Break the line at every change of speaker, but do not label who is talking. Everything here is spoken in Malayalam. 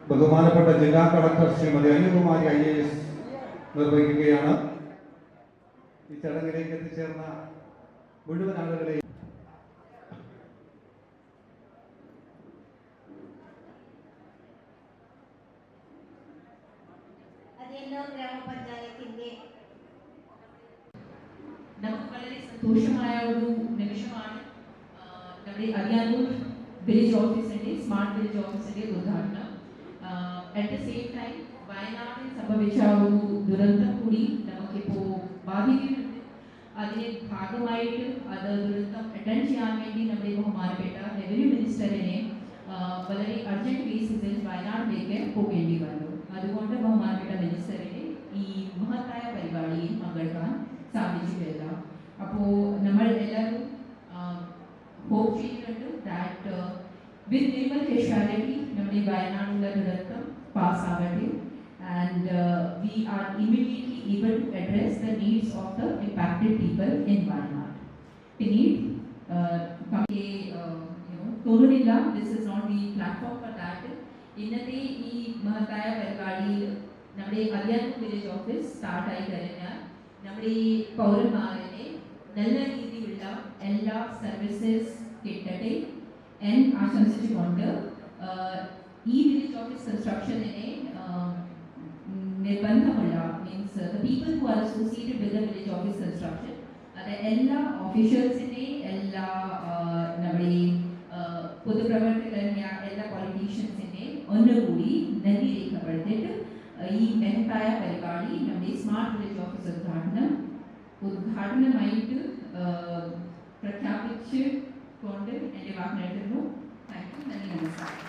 ബഹുമാനപ്പെട്ട ജില്ലാ കളക്ടർ ശ്രീമതി അനുകുമാരി IAS നിർവഹിക്കുകയാണ്. ഈ ചടങ്ങിലേക്ക് എത്തിച്ചേർന്ന മുഴുവൻ ആളുകളെയും
ഗ്രാമപഞ്ചായത്തിന്റെ നമുക്ക് വളരെ സന്തോഷമായ ഒരു നിമിഷമാണ് നമ്മുടെ അരിയാനൂർ വില്ലേജ് ഓഫീസിന്റെ സ്മാർട്ട് വില്ലേജ് ഓഫീസിന്റെ ഉദ്ഘാടനം. അറ്റ് ദ സെയിം ടൈം വയനാട്ടിൽ സംഭവിച്ച ഒരു ദുരന്തം കൂടി നമുക്കിപ്പോൾ ബാധിക്കുന്നുണ്ട്. അതിന്റെ ഭാഗമായിട്ട് അത് ദുരന്തം അറ്റൻഡ് ചെയ്യാൻ വേണ്ടി നമ്മുടെ ബഹുമാനപ്പെട്ട റവന്യൂ മിനിസ്റ്ററിനെ വളരെ അർജന്റ് ബേസിസിൽ വയനാട്ടിലേക്ക് പോകേണ്ടി വന്നു. അതുകൊണ്ട് ബഹുമാനപ്പെട്ട മിനിസ്റ്ററിനെ ഈ മഹത്തായ പരിപാടിയിൽ പങ്കെടുക്കാൻ സാധിച്ചിട്ടില്ല. അപ്പോൾ നമ്മൾ എല്ലാവരും ഹോപ്പ് ചെയ്യുന്നുണ്ട് ദാറ്റ് വിത്ത് മിനിമൽ കാഷ്വാലിറ്റി നമ്മുടെ വയനാടുള്ള ദുരന്തം പാസ്സാകട്ടെ and we are immediately able to address the needs of the impacted people in Wayanad. തോന്നുന്നില്ല this is not the platform for that. ഇന്നത്തെ ഈ മഹത്തായ പരിപാടിയിൽ നമ്മുടെ അരിയാനൂർ വില്ലേജ് ഓഫീസ് സ്റ്റാർട്ടായി കഴിഞ്ഞാൽ നമ്മുടെ ഈ പൗരന്മാരെ നല്ല രീതിയിലുള്ള എല്ലാ സർവീസസ് കിട്ടട്ടെ എന്ന് ആശംസിച്ചുകൊണ്ട് ഈ വില്ലേജ് ഓഫീസ് കൺസ്ട്രക്ഷനെ നിർബന്ധമുള്ള means the people who are associated with the village office construction അത് എല്ലാ ഓഫീഷ്യൽസിനെ എല്ലാ നമ്മുടെ പൊതുപ്രവർത്തകരായ എല്ലാ പൊളിറ്റീഷ്യൻസിനെ ഒന്നുകൂടി നന്ദി രേഖപ്പെടുത്തിയിട്ട് ഈ മഹത്തായ പരിപാടി നമ്മുടെ സ്മാർട്ട് വില്ലേജ് ഓഫീസ് ഉദ്ഘാടനമായിട്ട് പ്രഖ്യാപിച്ച് കൊണ്ട് എൻ്റെ വാക്ക് നിർത്തുന്നു. Thank you. നന്ദി, നമസ്കാരം.